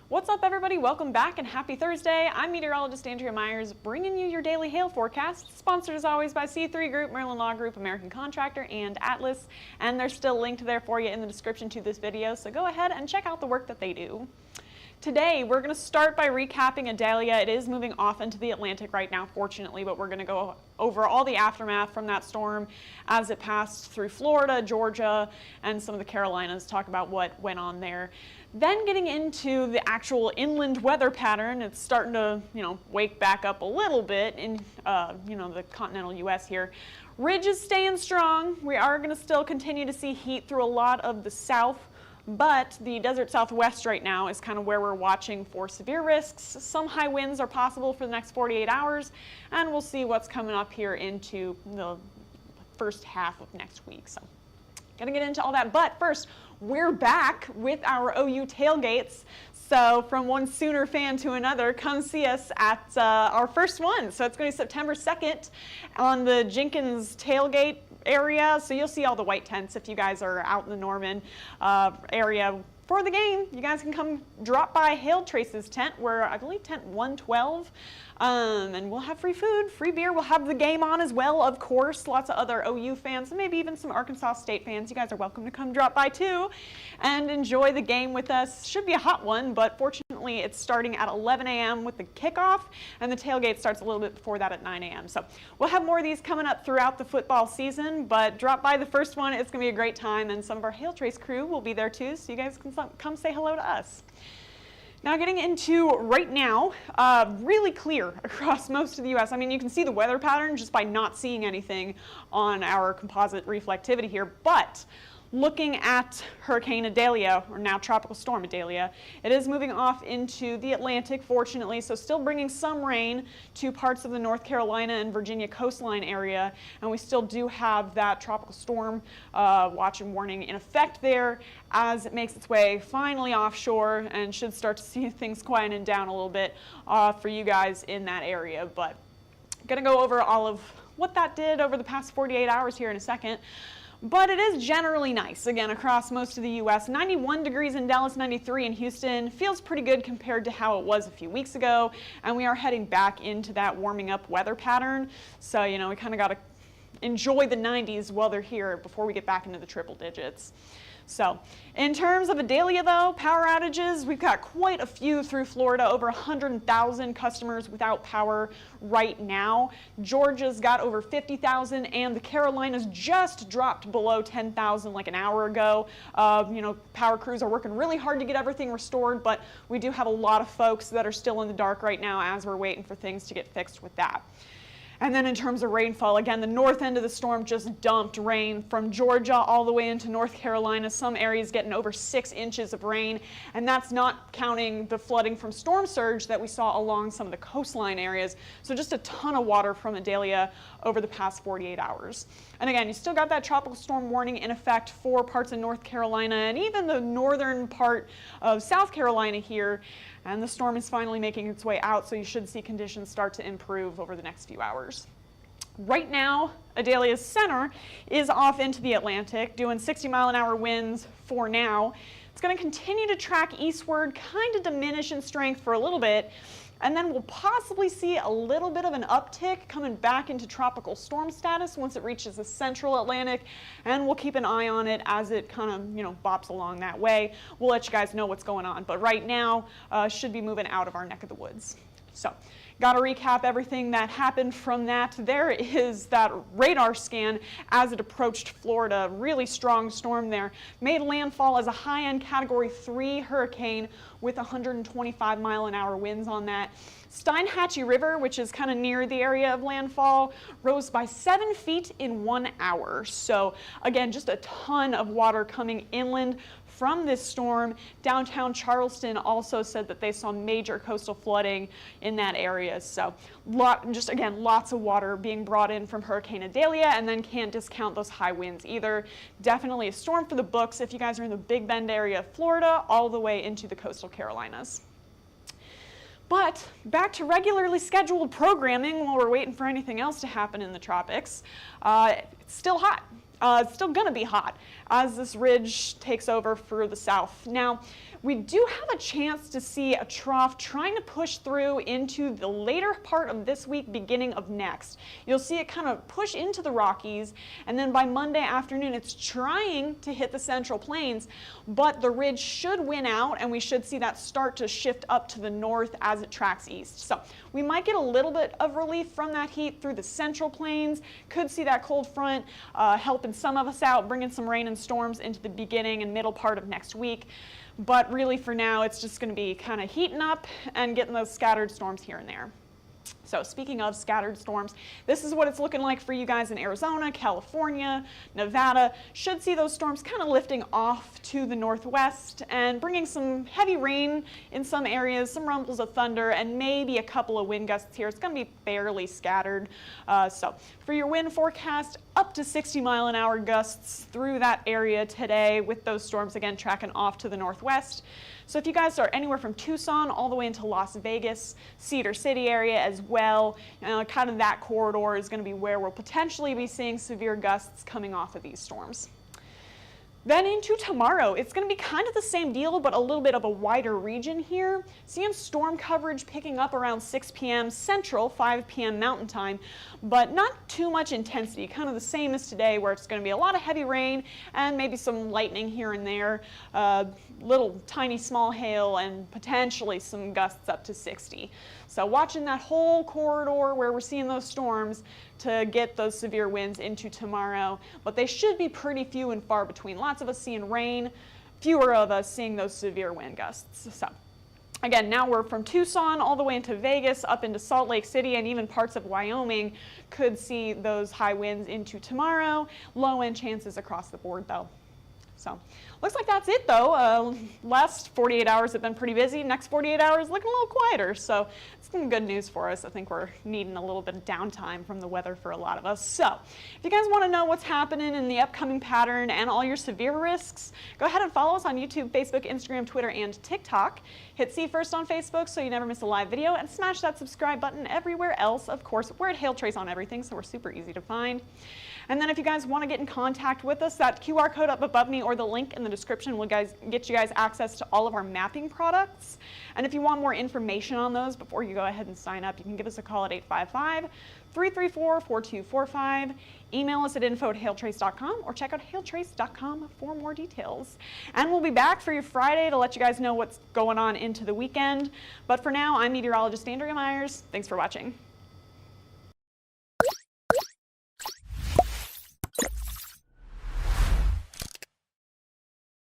What's up, everybody? Welcome back and happy Thursday. I'm meteorologist Andrea Myers, bringing you your daily hail forecast, sponsored as always by C3 Group, Merlin Law Group, American Contractor, and Atlas. And they're still linked there for you in the description to this video, so go ahead and check out the work that they do. Today, we're going to start by recapping Idalia. It is moving off into the Atlantic right now, fortunately, but we're going to go over all the aftermath from that storm as it passed through Florida, Georgia, and some of the Carolinas, talk about what went on there. Then getting into the actual inland weather pattern, it's starting to, wake back up a little bit in, the continental U.S. here. Ridge is staying strong. We are going to still continue to see heat through a lot of the south. But the desert southwest right now is kind of where we're watching for severe risks. Some high winds are possible for the next 48 hours, and we'll see what's coming up here into the first half of next week. So, gonna get into all that. But first, we're back with our OU tailgates. So from one Sooner fan to another, come see us at our first one. So it's going to be September 2nd on the Jenkins tailgate area. So you'll see all the white tents if you guys are out in the Norman area for the game. You guys can come drop by Hail Trace's tent. We're, I believe, tent 112. And we'll have free food, free beer. We'll have the game on as well, of course. Lots of other OU fans, and maybe even some Arkansas State fans. You guys are welcome to come drop by too and enjoy the game with us. Should be a hot one, but fortunately it's starting at 11 a.m. with the kickoff, and the tailgate starts a little bit before that at 9 a.m. So we'll have more of these coming up throughout the football season, but drop by the first one. It's going to be a great time, and some of our Hail Trace crew will be there too, so you guys can come say hello to us. Now getting into right now, really clear across most of the U.S. I mean, you can see the weather pattern just by not seeing anything on our composite reflectivity here, but looking at Hurricane Idalia, or now Tropical Storm Idalia, it is moving off into the Atlantic, fortunately, so still bringing some rain to parts of the North Carolina and Virginia coastline area, and we still do have that tropical storm watch and warning in effect there as it makes its way finally offshore and should start to see things quieting down a little bit for you guys in that area. But gonna go over all of what that did over the past 48 hours here in a second. But it is generally nice, again, across most of the U.S. 91 degrees in Dallas, 93 in Houston. Feels pretty good compared to how it was a few weeks ago. And we are heading back into that warming up weather pattern. So, we kind of got to enjoy the 90s while they're here before we get back into the triple digits. So, in terms of Idalia though, power outages, we've got quite a few through Florida, over 100,000 customers without power right now. Georgia's got over 50,000, and the Carolinas just dropped below 10,000 like an hour ago. Power crews are working really hard to get everything restored, but we do have a lot of folks that are still in the dark right now as we're waiting for things to get fixed with that. And then in terms of rainfall, again, the north end of the storm just dumped rain from Georgia all the way into North Carolina. Some areas getting over 6 inches of rain, and that's not counting the flooding from storm surge that we saw along some of the coastline areas. So just a ton of water from Idalia over the past 48 hours. And again, you still got that tropical storm warning in effect for parts of North Carolina and even the northern part of South Carolina here. And the storm is finally making its way out, so you should see conditions start to improve over the next few hours. Right now, Idalia's center is off into the Atlantic, doing 60-mile-an-hour winds for now. It's going to continue to track eastward, kind of diminish in strength for a little bit, and then we'll possibly see a little bit of an uptick coming back into tropical storm status once it reaches the central Atlantic, and we'll keep an eye on it as it kind of, bops along that way. We'll let you guys know what's going on, but right now, should be moving out of our neck of the woods. So, got to recap everything that happened from that. There is that radar scan as it approached Florida. Really strong storm there. Made landfall as a high-end Category 3 hurricane with 125-mile-an-hour winds on that. Steinhatchee River, which is kind of near the area of landfall, rose by 7 feet in 1 hour. So again, just a ton of water coming inland from this storm. Downtown Charleston also said that they saw major coastal flooding in that area. So just again, lots of water being brought in from Hurricane Idalia, and then can't discount those high winds either. Definitely a storm for the books if you guys are in the Big Bend area of Florida, all the way into the coastal Carolinas. But back to regularly scheduled programming while we're waiting for anything else to happen in the tropics. It's still hot. It's still going to be hot as this ridge takes over for the south. Now, we do have a chance to see a trough trying to push through into the later part of this week, beginning of next. You'll see it kind of push into the Rockies, and then by Monday afternoon, it's trying to hit the Central Plains, but the ridge should win out, and we should see that start to shift up to the north as it tracks east. So we might get a little bit of relief from that heat through the Central Plains. Could see that cold front helping some of us out, bringing some rain and storms into the beginning and middle part of next week. But really for now, it's just going to be kind of heating up and getting those scattered storms here and there. So speaking of scattered storms, this is what it's looking like for you guys in Arizona, California, Nevada. Should see those storms kind of lifting off to the northwest and bringing some heavy rain in some areas, some rumbles of thunder, and maybe a couple of wind gusts here. It's going to be fairly scattered. So for your wind forecast, up to 60-mile-an-hour gusts through that area today, with those storms again tracking off to the northwest. So if you guys are anywhere from Tucson all the way into Las Vegas, Cedar City area as well, kind of that corridor is going to be where we'll potentially be seeing severe gusts coming off of these storms. Then into tomorrow, it's going to be kind of the same deal, but a little bit of a wider region here. Seeing storm coverage picking up around 6 p.m. Central, 5 p.m. Mountain Time, but not too much intensity, kind of the same as today, where it's going to be a lot of heavy rain and maybe some lightning here and there, little tiny small hail, and potentially some gusts up to 60. So watching that whole corridor where we're seeing those storms to get those severe winds into tomorrow, but they should be pretty few and far between. Lots of us seeing rain, fewer of us seeing those severe wind gusts. So again, now we're from Tucson all the way into Vegas, up into Salt Lake City, and even parts of Wyoming could see those high winds into tomorrow. Low end chances across the board though. So looks like that's it though. Last 48 hours have been pretty busy. Next 48 hours looking a little quieter. So it's some good news for us. I think we're needing a little bit of downtime from the weather for a lot of us. So if you guys want to know what's happening in the upcoming pattern and all your severe risks, go ahead and follow us on YouTube, Facebook, Instagram, Twitter, and TikTok. Hit See First on Facebook so you never miss a live video, and smash that subscribe button everywhere else. Of course, we're at Hail Trace on everything, so we're super easy to find. And then if you guys want to get in contact with us, that QR code up above me or the link in the description will get you guys access to all of our mapping products. And if you want more information on those before you go ahead and sign up, you can give us a call at 855-334-4245. Email us at info@hailtrace.com or check out hailtrace.com for more details. And we'll be back for your Friday to let you guys know what's going on into the weekend. But for now, I'm meteorologist Andrea Myers. Thanks for watching.